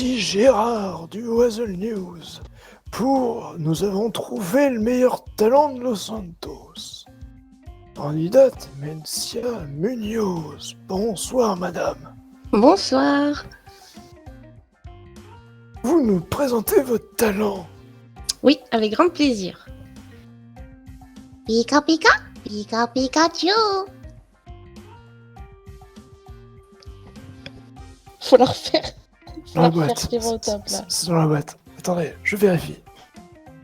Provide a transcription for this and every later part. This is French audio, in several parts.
Ici Gérard du Oiseau News pour Nous avons trouvé le meilleur talent de Los Santos. Candidate Mencia Munoz. Bonsoir madame. Bonsoir. Vous nous présentez votre talent. Oui, avec grand plaisir. Pika pika, pika Pikachu. Faut la refaire. Faut Dans la la refaire, boîte. je l'ai au top là. C'est dans la boîte. Attendez, je vérifie.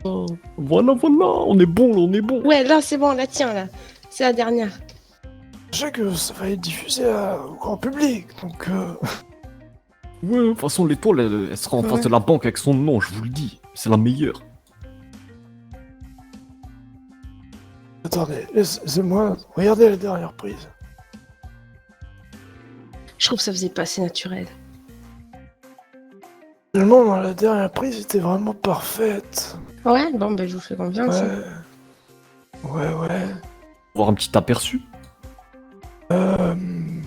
Oh, voilà, on est bon, là, on est bon. Ouais, là c'est bon, la tiens là. C'est la dernière. Je sais que ça va être diffusé au grand public, donc Ouais, de toute façon, l'étoile, elle sera en face de la banque avec son nom, je vous le dis. C'est la meilleure. attendez, laissez-moi regarder la dernière prise. Je trouve que ça faisait pas assez naturel. Finalement, dans la dernière prise, c'était vraiment parfaite. Ouais, bon, ben je vous fais confiance. Ouais. Ouais. Voir un petit aperçu. Hmm.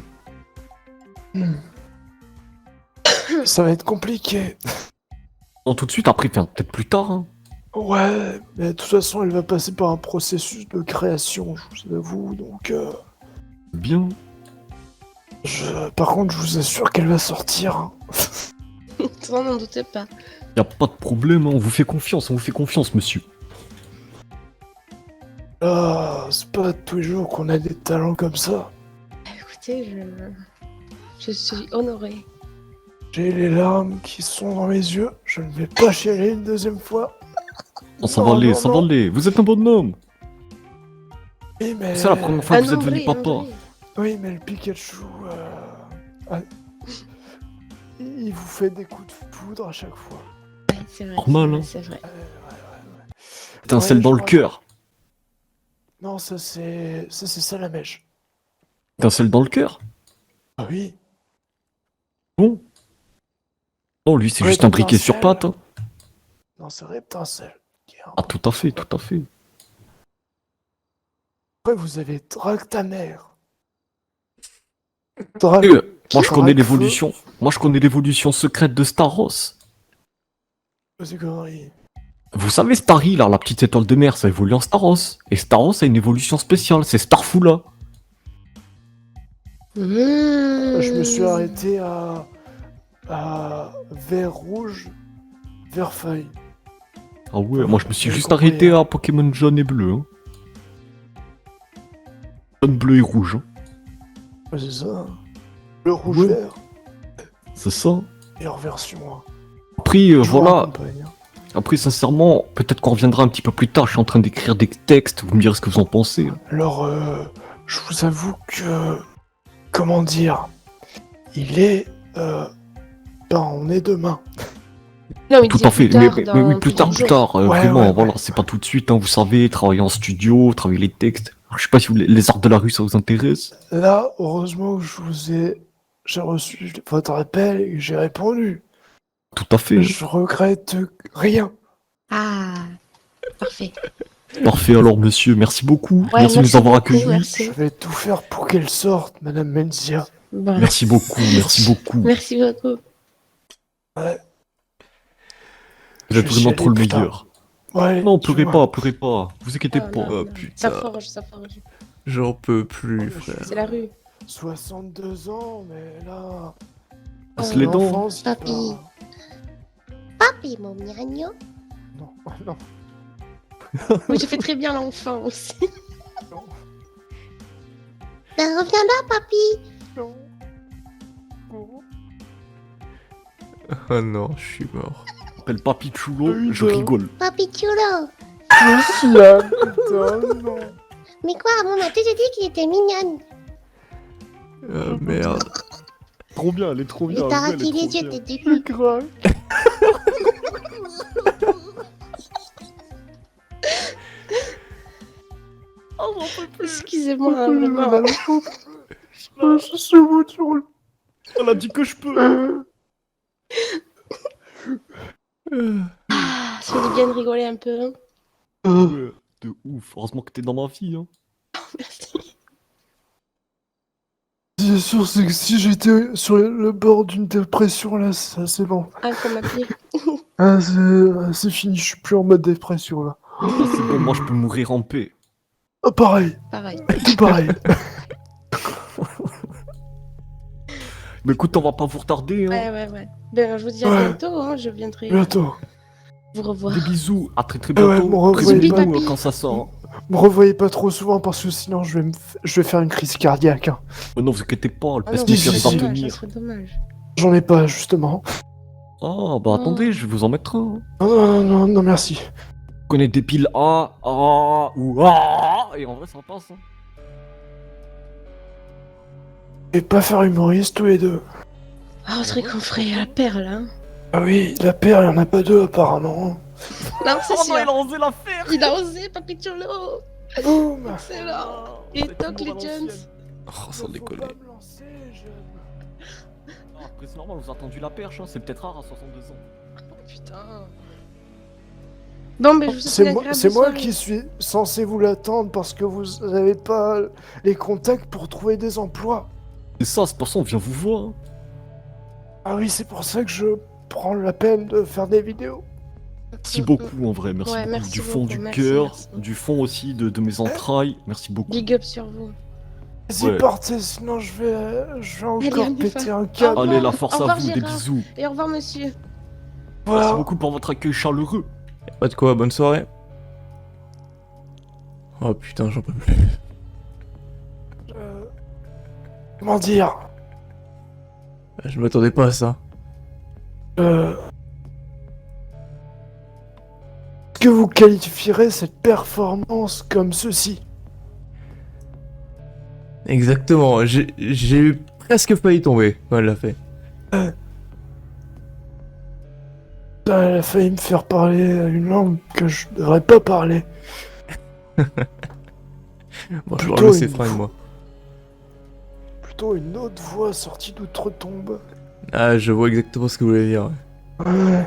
Ça va être compliqué. Non, tout de suite, après, enfin, peut-être plus tard. Hein. Ouais, mais de toute façon, elle va passer par un processus de création, je vous avoue, donc Bien. Par contre, je vous assure qu'elle va sortir. Hein. Toi, n'en doutez pas. Y a pas de problème, hein, on vous fait confiance, monsieur. Ah, c'est pas tous les jours qu'on a des talents comme ça. Écoutez, je suis honorée. J'ai les larmes qui sont dans mes yeux, je ne vais pas chialer une deuxième fois. Non, ça va aller, ça va aller. Vous êtes un bonhomme. Oui, mais... C'est la première fois que vous êtes devenu Honorée, papa. honorée. Oui, mais le Pikachu... il vous fait des coups de foudre à chaque fois. Ouais, c'est vrai. Normal, hein. C'est vrai. Étincelle Ouais, dans je le crois- cœur. Non, ça c'est ça la mèche. Étincelle dans le cœur. Ah oui. Bon. Non, lui, c'est Ouais, juste un briquet sur étincelle. pattes. Hein. Non, c'est Reptincelle. Ah, tout à fait, tout à fait. Après, vous avez Dractaner. Moi, je connais Dracfeu. l'évolution. Moi, je connais l'évolution secrète de Staros. C'est connerie. Vous savez, Starry, là, la petite étoile de mer, ça évolue en Staros. Et Staros a une évolution spéciale, c'est Starfoula. Je me suis arrêté à vert rouge, vert feuille. Ah ouais, moi je me suis J'ai juste compris, arrêté hein. à Pokémon jaune et bleu. Hein. Jaune, bleu et rouge. Hein. Ouais, c'est ça. Le rouge Ouais. vert. C'est ça. Meilleure version. Hein. Après, Je vous voilà. raccompagne, hein. Après, sincèrement, peut-être qu'on reviendra un petit peu plus tard. Je suis en train d'écrire des textes. Vous me direz ce que vous en pensez. Hein. Alors, je vous avoue que... Comment dire? Il est... on est demain. Non, mais Tout dis à fait. plus Mais, tard, mais dans oui, plus tard, plusieurs plus jours. tard. Ouais, Vraiment, ouais, voilà. ouais. C'est pas tout de suite. Hein, vous savez, travailler en studio, travailler les textes. Alors, je sais pas si les arts de la rue, ça vous intéresse. Là, heureusement que j'ai reçu votre appel et que j'ai répondu. Tout à fait. Je regrette rien. Ah, parfait. Parfait, alors, monsieur. Merci beaucoup. Ouais, merci de nous avoir beaucoup, accueillis. merci. Je vais tout faire pour qu'elle sorte, Madame Mencia. Bon. Merci beaucoup, merci beaucoup. Merci beaucoup. Ouais. Vous êtes Je vraiment suis trop le allé, putain. meilleur. Ouais, Non, tu pleurez vois. pas. Vous inquiétez Non, pas. non, non. putain. Ça forge, ça forge. J'en peux plus, Ouais, frère. C'est la rue. 62 ans, mais là... Passe les dents. l'enfance, il Papi. part. Papi, mon miragno. Non, non, Oui, j'ai fait très bien l'enfant aussi. non, Ben reviens là, papi. non. Oh. Oh non, je suis mort. Appelle Papi Chulo, Oui, je bah. rigole. Papi chulo. Je suis là, putain, non. Mais quoi, mon m'a toujours dit qu'il était mignonne. Merde. Trop bien, elle est trop Il t'a raqué les yeux, t'es du C'est grave. Oh, j'en peux plus. Excusez-moi, hein, vraiment. Je suis au bout du rouleau. Elle a dit que je peux. Ah, ça fait du bien de rigoler un peu. Hein. Ouais, de ouf, heureusement que t'es dans ma vie. Hein. Merci. C'est sûr, c'est que si j'étais sur le bord d'une dépression, là, c'est bon. Ah, qu'on m'appelait. Ah, c'est fini, je suis plus en mode dépression, là. Ah, c'est bon, moi je peux mourir en paix. Ah, pareil, Pareil. tout pareil. Mais écoute, on va pas vous retarder, hein. Ouais. Ben, je vous dis à Ouais. bientôt, hein. Je viendrai Bientôt. vous revoir. Des bisous, à très Ah ouais, bientôt. mon revoir, Prévenez-nous, papy. quand ça sort. Me revoyez pas trop souvent parce que sinon je vais faire une crise cardiaque. Hein. Oh non, vous inquiétez pas, le Ah non, si, pacemaker si, il va si. ça tenir. serait dommage. J'en ai pas, justement. Ah, bah attendez, je vais vous en mettre un. Non, merci. Vous connaissez des piles A, ou A, et en vrai ça passe. Hein. Et pas faire humoriste tous les deux. Ah, on serait qu'on ferait la perle, hein. Ah oui, la paire, il y en a pas deux apparemment. Non, c'est Oh sûr. non, il a osé la faire. Il a osé, Papy Cholo. Boum. Excellent. Et toc les Jones. Oh, sans déconner. Après c'est normal, vous avez attendu la perche, hein. C'est peut-être rare à 62 ans. Oh, putain. Bon, ben, je vous souhaite une agréable C'est moi soirée. qui suis censé vous l'attendre parce que vous n'avez pas les contacts pour trouver des emplois. Et ça, c'est pour ça on vient vous voir. Hein. Ah oui, c'est pour ça que je prends la peine de faire des vidéos. Merci beaucoup en vrai, merci Ouais, beaucoup. merci Du fond beaucoup, du merci, cœur, merci. du fond aussi de mes entrailles, merci beaucoup. Big up sur vous. Vas-y, Ouais. partez, sinon je vais encore Allez, péter Anifa. un câble. Au Allez, revoir. la force Au à revoir, vous, des Gérard. bisous. Et au revoir, monsieur. Merci Voilà. beaucoup pour votre accueil chaleureux. Pas de quoi, bonne soirée. Oh putain, j'en peux plus. Comment dire Je m'attendais pas à ça. Est-ce que vous qualifierez cette performance comme ceci? Exactement, j'ai presque failli tomber quand elle l'a fait. Putain, elle a failli me faire parler une langue que je devrais pas parler. Bon, je vais Plutôt enlever ses une- fringues, moi. Plutôt une autre voix sortie d'outre-tombe. Ah, je vois exactement ce que vous voulez dire. Ouais.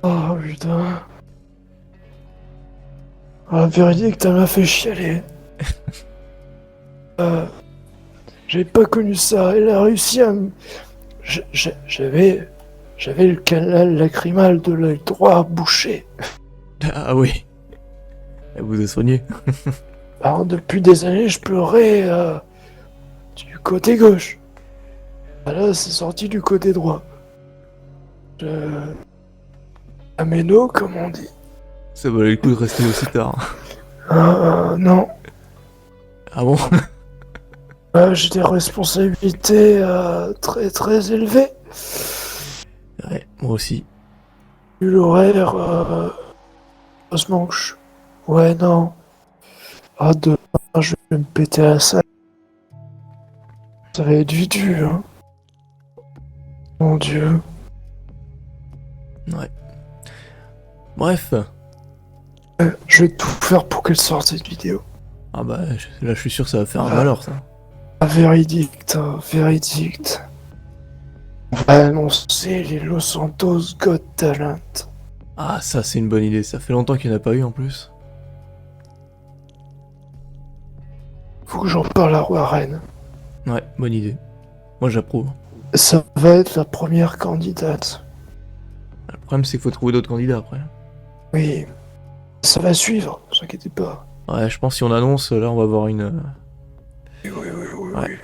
Oh putain. Ah, véridique, t'as m'a fait chialer. J'ai pas connu ça. Elle a réussi à me. J'avais le canal lacrymal de l'œil droit bouché. Ah oui. Elle vous a soigné. Alors, depuis des années, je pleurais du côté gauche. Ah, là, c'est sorti du côté droit. Améno, comme on dit. Ça valait le coup de rester aussi tard. Non. Ah bon? J'ai des responsabilités très très élevées. Ouais, moi aussi. Vu l'horaire, heureusement que je... Ouais, non. Ah, demain, je vais me péter la salle. Ça va être vidu, hein. Mon Dieu. Ouais. Bref. Je vais tout faire pour qu'elle sorte cette vidéo. Ah bah, là je suis sûr que ça va faire un malheur, ça. Ah, véridique, véridique. On va annoncer les Los Santos Got Talent. Ah, ça c'est une bonne idée. Ça fait longtemps qu'il n'y en a pas eu en plus. Faut que j'en parle à Warren. Ouais, bonne idée. Moi j'approuve. Ça va être la première candidate. Le problème c'est qu'il faut trouver d'autres candidats après. Oui. Ça va suivre, ne vous inquiétez pas. Ouais, je pense que si on annonce, là on va avoir une... Oui. Ouais.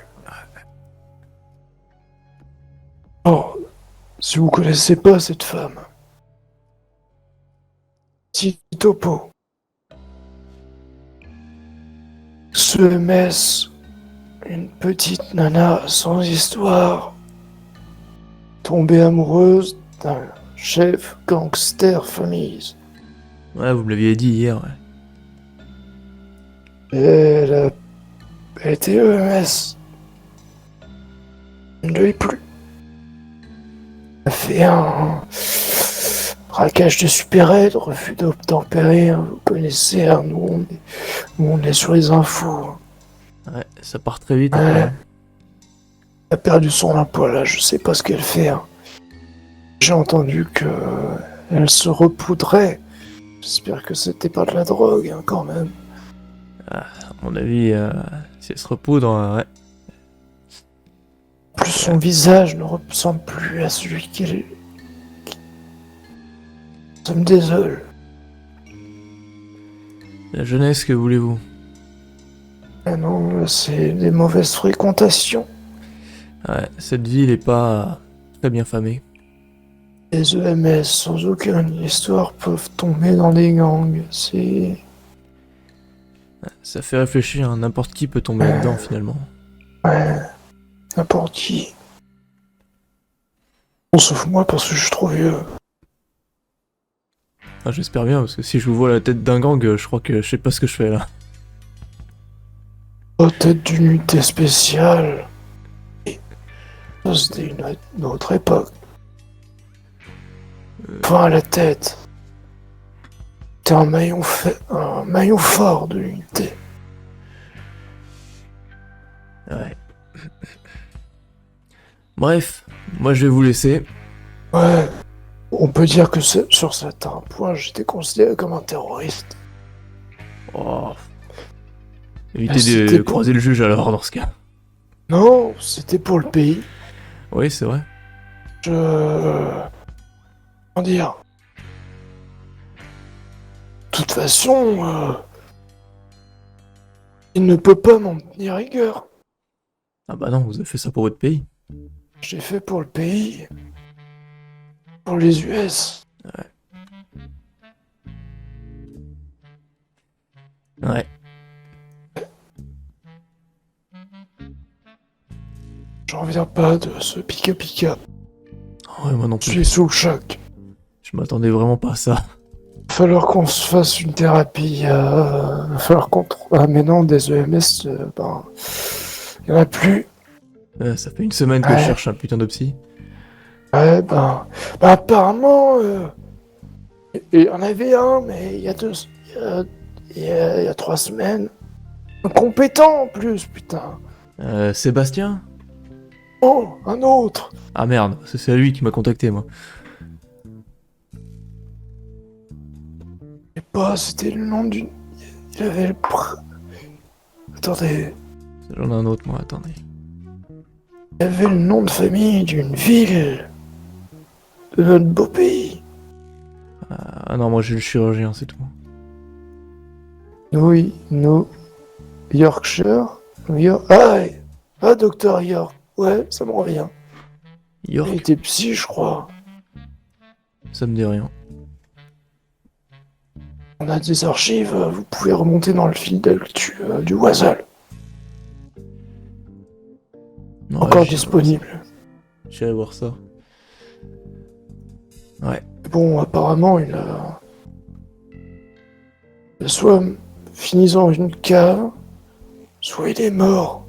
Oh, si vous connaissez pas cette femme. Titopo. CMS. Une petite nana sans histoire. Tombée amoureuse d'un chef gangster famille. Ouais, vous me l'aviez dit hier, ouais. Elle était EMS. Elle ne l'est plus. Elle a fait un braquage de super-aide, refus d'obtempérer, hein, vous connaissez, hein, nous on est sur les infos. Hein. Ouais, ça part très vite Ouais. après. Elle a perdu son emploi là, je sais pas ce qu'elle fait. Hein. J'ai entendu que elle se repoudrait. J'espère que c'était pas de la drogue, hein, quand même. À mon avis, si elle se repoudre, ouais. Plus son visage ne ressemble plus à celui qu'elle est. Ça me désole. La jeunesse, que voulez-vous? Ah non, c'est des mauvaises fréquentations. Ouais, cette ville est pas très bien famée. Les EMS sans aucune histoire peuvent tomber dans des gangs. C'est. Ça fait réfléchir, hein, n'importe qui peut tomber là-dedans finalement. Ouais. N'importe qui. Bon, sauf moi parce que je suis trop vieux. Ah, j'espère bien, parce que si je vous vois la tête d'un gang, je crois que je sais pas ce que je fais là. Peut-être d'une unité spéciale. Et ça, c'était une autre époque. Enfin, à la tête. T'es un maillon fort de l'unité. Ouais. Bref, moi je vais vous laisser. Ouais. On peut dire que sur certains points, j'étais considéré comme un terroriste. Oh. Ah, Évitez c'était de croiser le juge alors dans ce cas. Non, c'était pour le pays. Oui, c'est vrai. Comment dire? De toute façon, il ne peut pas m'en tenir rigueur. Ah bah non, vous avez fait ça pour votre pays. J'ai fait pour le pays. Pour les US. Ouais. J'en reviens pas de ce pica-pica. Ouais, moi non Je plus. suis sous le choc. Je m'attendais vraiment pas à ça. Va falloir qu'on se fasse une thérapie. Va falloir qu'on trouve. Ah, mais non, des EMS, ben. Il y en a plus. Ça fait une semaine que je cherche un putain de psy. Ouais, ben. Ben, apparemment. Il y en avait un, mais il y a deux. Il y a 3 semaines. Un compétent en plus, putain. Sébastien? Oh, un autre. Ah merde, c'est lui qui m'a contacté moi. Je sais pas, c'était le nom d'une. Il avait le. Attendez. J'en ai un autre moi, attendez. Il avait le nom de famille d'une ville. De notre beau pays. Ah non, moi j'ai le chirurgien, c'est tout. Oui, nous. Yorkshire. Docteur York. Ouais, ça me revient. Il York, était psy, je crois. ça me dit rien. On a des archives, vous pouvez remonter dans le fil d'actu du Oisal. Ouais, Encore j'irai disponible. voir ça. J'irai voir ça. Ouais. Bon, apparemment, il a soit fini dans une cave, soit il est mort.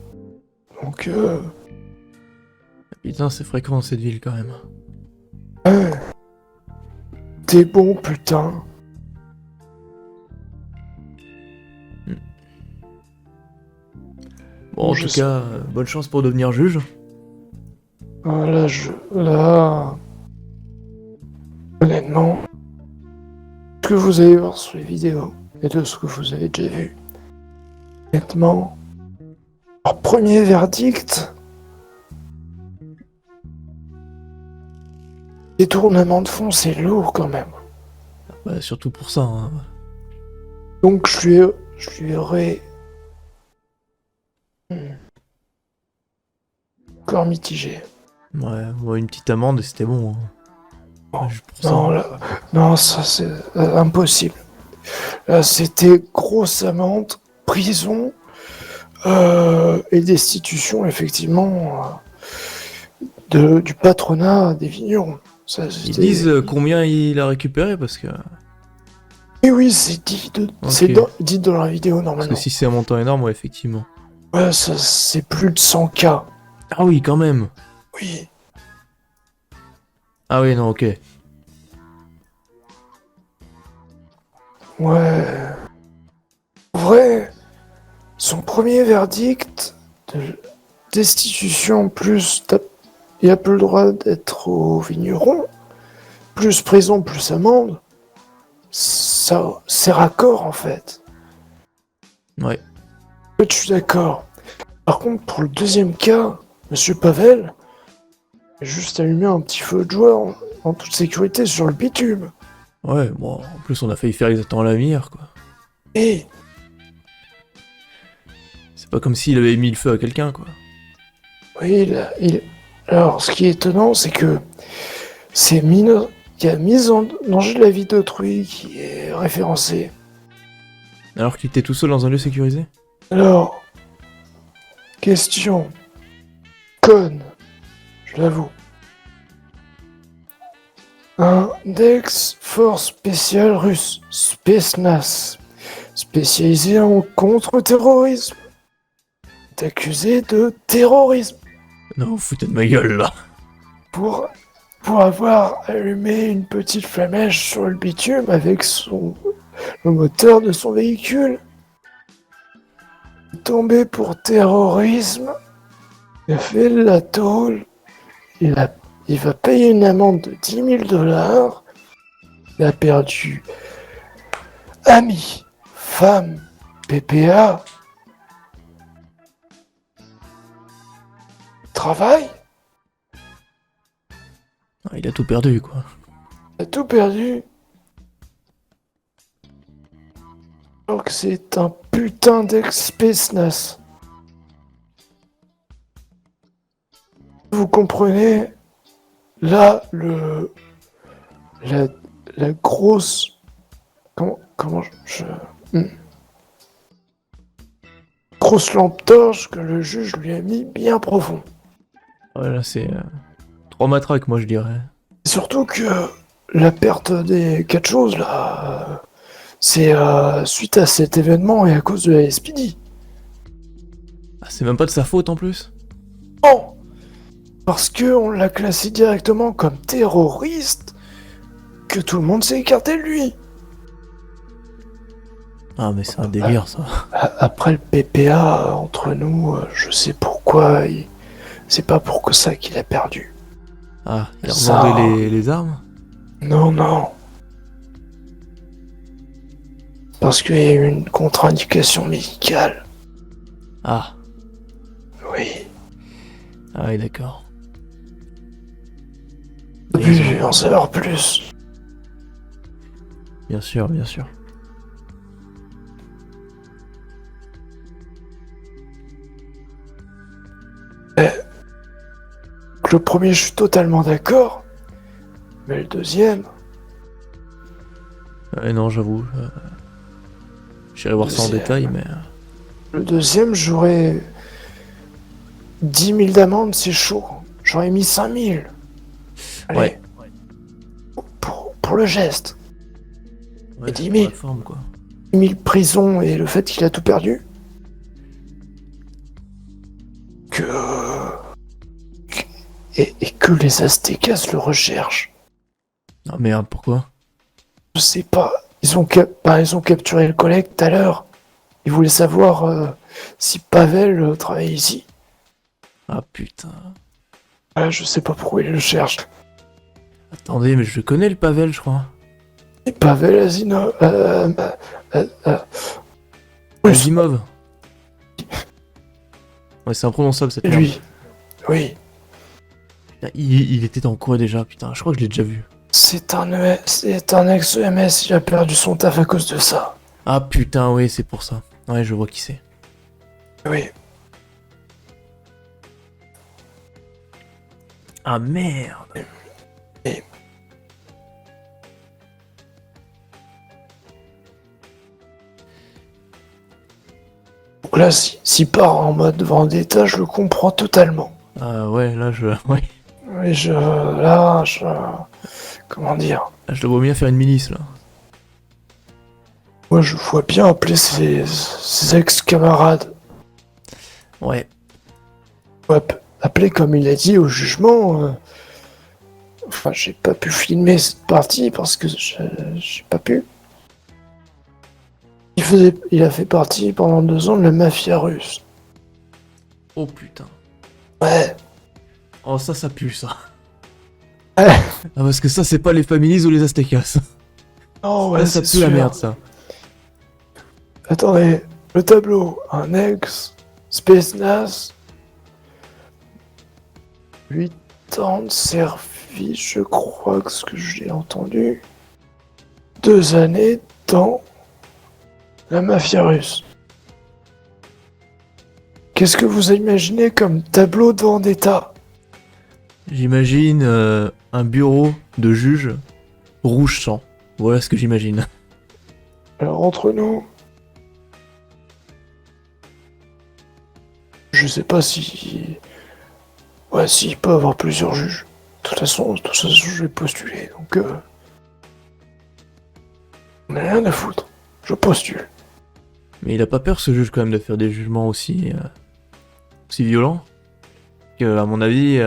Donc, Putain, c'est fréquent dans cette ville quand même. t'es bon, putain. Bon, en Je tout sais. cas, bonne chance pour devenir juge. Là, honnêtement, ce que vous allez voir sur les vidéos et de ce que vous avez déjà vu, honnêtement, leur premier verdict, détournement de fonds, c'est lourd quand même. Bah, surtout pour ça. Hein. Donc je lui aurais encore mitigé. Ouais, moi, une petite amende et c'était bon. Hein. Oh, Juste pour ça. Non, là, non, ça c'est impossible. Là, c'était grosse amende, prison et destitution, effectivement, du patronat des vignerons. Ça, Ils c'était- disent combien il a récupéré parce que. Oui, c'est dit, c'est dit dans la vidéo Parce normalement. que si c'est un montant énorme, ouais, effectivement. Ouais, ça, c'est plus de 100 K. Ah oui, quand même. Oui. Ah oui, non, ok. Ouais. En vrai, son premier verdict de destitution plus il a plus le droit d'être au vigneron, plus prison, plus amende, ça c'est raccord en fait. Ouais. Je suis d'accord. Par contre, pour le deuxième cas, Monsieur Pavel a juste allumé un petit feu de joie en toute sécurité sur le bitume. Ouais, bon, en plus on a failli faire exactement la lumière, quoi. Et C'est pas comme s'il avait mis le feu à quelqu'un, quoi. oui, alors, ce qui est étonnant, c'est que c'est qui a mis en danger la vie d'autrui qui est référencé. Alors qu'il était tout seul dans un lieu sécurisé? Alors, question conne, je l'avoue. Index Force spéciale russe, Spetsnaz, spécialisé en contre-terrorisme, est accusé de terrorisme Non, vous foutez de ma gueule, là. pour avoir allumé une petite flamèche sur le bitume avec le moteur de son véhicule. Il est tombé pour terrorisme, il a fait la tôle, il va payer une amende de 10 000 $, il a perdu amis, femme, PPA, travail, Ah, il a tout perdu, quoi. il a tout perdu. Donc c'est un putain d'ex-Spetsnaz. Vous comprenez? Là, la grosse... Comment grosse lampe torche que le juge lui a mis bien profond. Voilà, c'est... 3 matraques, moi, je dirais. Surtout que la perte des 4 choses, là, c'est suite à cet événement et à cause de la SPD. Ah, c'est même pas de sa faute, en plus? Non! Parce que on l'a classé directement comme terroriste, que tout le monde s'est écarté de lui. Ah, mais c'est un délire, ça. Après le PPA, entre nous, je sais pourquoi, c'est pas pour ça qu'il a perdu. Ah, il a Ça- revendé les armes? Non, non. Parce qu'il y a eu une contre-indication médicale. Ah. Oui. Ah oui, d'accord. Je vais en savoir plus. Bien sûr, bien sûr. Le premier, je suis totalement d'accord. Mais le deuxième, Non, j'avoue. J'irai voir ça en C'est- détail, mais... j'aurais 10 000 d'amende, c'est chaud. J'aurais mis 5 000. Allez, Ouais. pour le geste. Ouais, 10 c'est 000. pour la forme, quoi. 10 000 prison et le fait qu'il a tout perdu. Et que les Aztecas le recherchent. Ah merde, pourquoi? Je sais pas. Ils ont capturé le collègue tout à l'heure. Ils voulaient savoir si Pavel travaillait ici. Ah putain. Ah, je sais pas pourquoi ils le cherchent. Attendez, mais je connais le Pavel, je crois. Et Pavel Azino... russe, Azimov. Ouais, c'est imprononçable cette merde. lui. Oui. Putain, il était dans quoi déjà? Putain, je crois que je l'ai déjà vu. C'est un ex-EMS, il a perdu son taf à cause de ça. Ah putain, oui, c'est pour ça. Ouais, je vois qui c'est. Oui. Ah merde. Donc là, s'il part en mode vendetta, je le comprends totalement. Ah ouais, là je... Ouais. Oui, comment dire? Là, je le vois bien faire une milice, là. Moi, je vois bien appeler ses ex-camarades. Ouais. Appeler comme il a dit au jugement. Enfin, j'ai pas pu filmer cette partie parce que j'ai pas pu. Il a fait partie pendant 2 ans de la mafia russe. Oh putain. Ouais. Oh, ça pue, ça. Ouais. Ah, parce que ça, c'est pas les Families ou les Aztecas. Oh Là, ouais, ça c'est pue la sûr. merde, ça. Attendez, Le tableau, un ex, Space NAS, 8 ans de service, je crois que ce que j'ai entendu. 2 années dans la mafia russe. Qu'est-ce que vous imaginez comme tableau de vendetta? J'imagine un bureau de juge rouge sang. Voilà ce que j'imagine. Alors entre nous, je sais pas si... Ouais, s'il peut avoir plusieurs juges. De toute façon, je vais postuler, donc... On a rien à foutre. Je postule. Mais il a pas peur ce juge quand même de faire des jugements aussi violents que, à mon avis,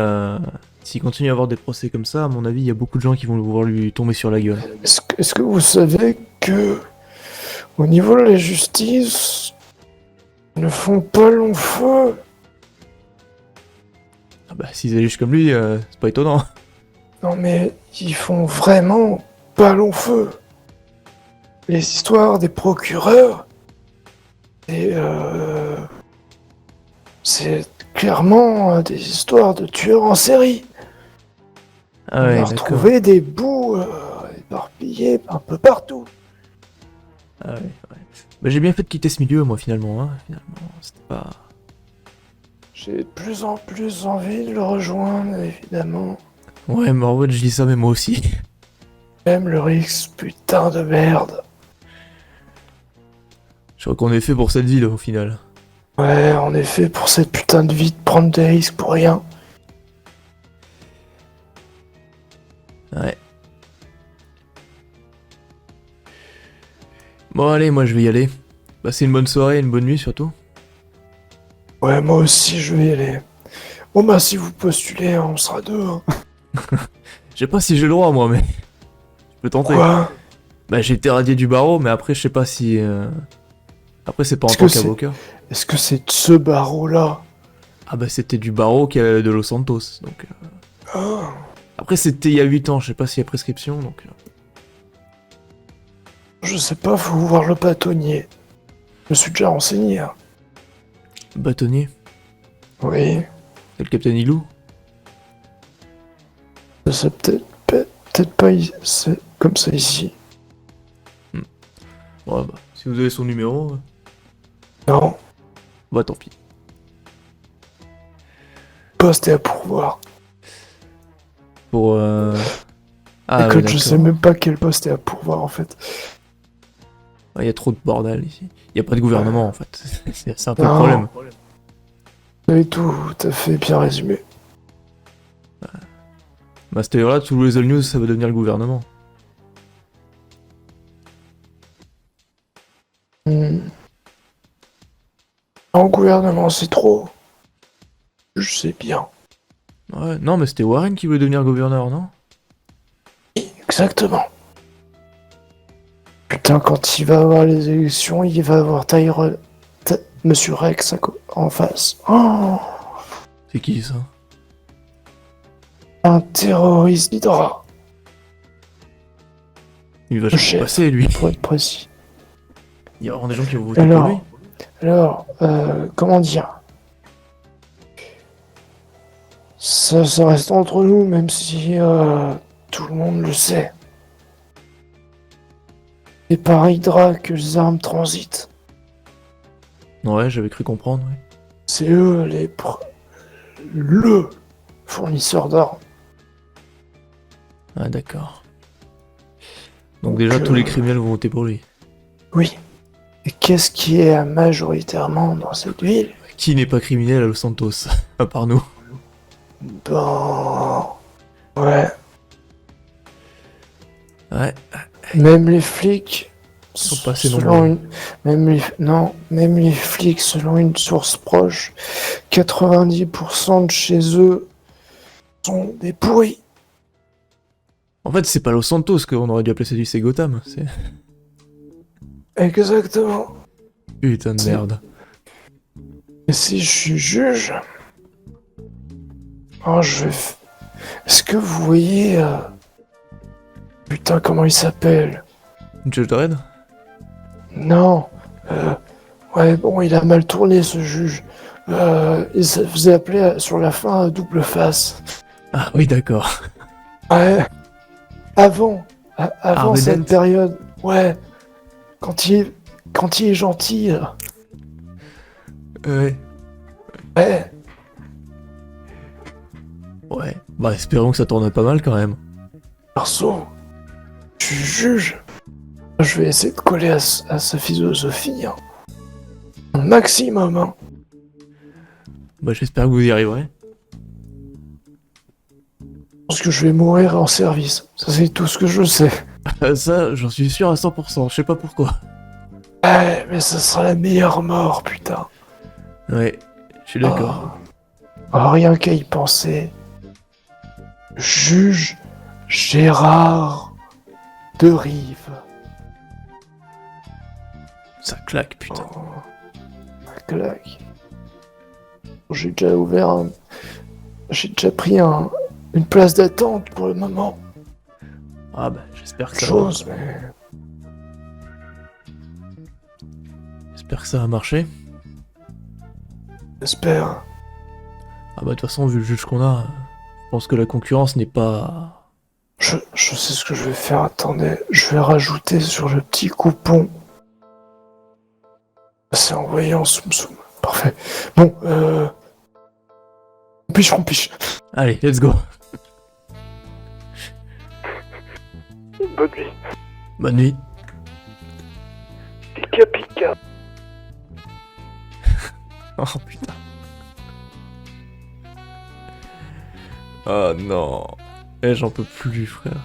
s'il continue à avoir des procès comme ça, à mon avis, il y a beaucoup de gens qui vont vouloir lui tomber sur la gueule. Est-ce que vous savez que... Au niveau de la justice... Ils ne font pas long feu. Ah bah, s'ils agissent comme lui, c'est pas étonnant. Non mais ils font vraiment pas long feu. Les histoires des procureurs, et c'est clairement des histoires de tueurs en série. Ah On ouais, a d'accord. retrouvé des bouts éparpillés un peu partout. Ah ouais, ouais. Bah, j'ai bien fait de quitter ce milieu, moi, finalement. Hein. Finalement, c'était pas... J'ai de plus en plus envie de le rejoindre, évidemment. Ouais, mais en fait, je dis ça, mais moi aussi. Même le risque, putain de merde. Je crois qu'on est fait pour cette vie, là, au final. Ouais, en effet, pour cette putain de vie de prendre des risques pour rien. Ouais. Bon, allez, moi, je vais y aller. Passez une bonne soirée, une bonne nuit, surtout. Ouais, moi aussi, je vais y aller. Bon bah, si vous postulez, on sera deux. Hein. Je sais pas si j'ai le droit, moi, mais... Je peux tenter. Quoi? Bah, j'ai été radié du barreau, mais après, je sais pas si... Après, c'est pas en Est-ce tant que c'est- qu'avocat. Est-ce que c'est de ce barreau-là? Ah bah, c'était du barreau de Los Santos, donc... Ah, Après, c'était il y a 8 ans, je sais pas s'il y a prescription, donc... je sais pas, faut voir le bâtonnier. Je me suis déjà renseigné. Hein. Bâtonnier. Oui, C'est le capitaine Ilou. c'est peut-être pas c'est comme ça ici. Ouais, bah, si vous avez son numéro... Non, Bah, tant pis. poste est à pourvoir. Pour... Ah, Écoute, ouais, je sais d'accord. même pas quel poste est à pourvoir en fait. Il y a trop de bordel ici. Il y a pas de gouvernement, en fait. C'est un peu le Non. problème. Vous avez tout à fait bien résumé. Bah, cette là tous les All News, ça va devenir le gouvernement. En gouvernement, c'est trop. Je sais bien. Ouais, non, mais c'était Warren qui voulait devenir gouverneur, non? Exactement. Putain, quand il va avoir les élections, il va avoir Monsieur Rex en face. Oh, C'est qui, ça? un terroriste Hydra, Il va Le jamais chef. passer, lui. pour être précis. Il y a vraiment des gens qui vont voter Alors, pour lui. Comment dire? Ça reste entre nous, même si tout le monde le sait. C'est par Hydra que les armes transitent. Ouais, j'avais cru comprendre, ouais. C'est eux le fournisseur d'armes. Ah, d'accord. Donc déjà, tous les criminels vont voter pour lui. Oui. Et qu'est-ce qui est majoritairement dans cette ville? Qui n'est pas criminel à Los Santos? À part nous. Ben... Ouais. Ouais. Même les flics... sont pas assez selon nombreux. même les flics, selon une source proche, 90% de chez eux sont des pourris. En fait, c'est pas Los Santos qu'on aurait dû appeler celui, c'est Gotham. C'est... Exactement. Putain de merde. Et si je suis juge... Oh, est-ce que vous voyez... Putain, comment il s'appelle? Judge Dredd? Non. Ouais, bon, il a mal tourné ce juge. Il se faisait appeler sur la fin double face. Ah oui, d'accord. Ouais. Avant cette Arvedent. période. Ouais. Quand il est gentil. Là. Ouais. Ouais. Ouais. Bah, espérons que ça tourne pas mal quand même. Perso, je suis juge. Je vais essayer de coller à sa philosophie. Hein. Un maximum. Hein. Bah, j'espère que vous y arriverez. Je pense que je vais mourir en service. Ça, c'est tout ce que je sais. Ça, j'en suis sûr à 100%, je sais pas pourquoi. Ouais, mais ça sera la meilleure mort, putain. Ouais, je suis d'accord. Rien qu'à y penser. Juge Gérard de Rive. Ça claque, putain. Oh, ça claque. J'ai déjà ouvert un... J'ai déjà pris une place d'attente pour le moment. Ah bah, j'espère que ça Chose, mais... J'espère que ça va marcher. J'espère. Ah bah, de toute façon, vu le juge qu'on a, je pense que la concurrence n'est pas... Je sais ce que je vais faire, attendez. Je vais rajouter sur le petit coupon. C'est envoyé en soum soum. Parfait. Bon, on piche. Allez, let's go. Bonne nuit. Bonne nuit. Pika pika. Oh putain. Oh non. Eh, j'en peux plus, frère.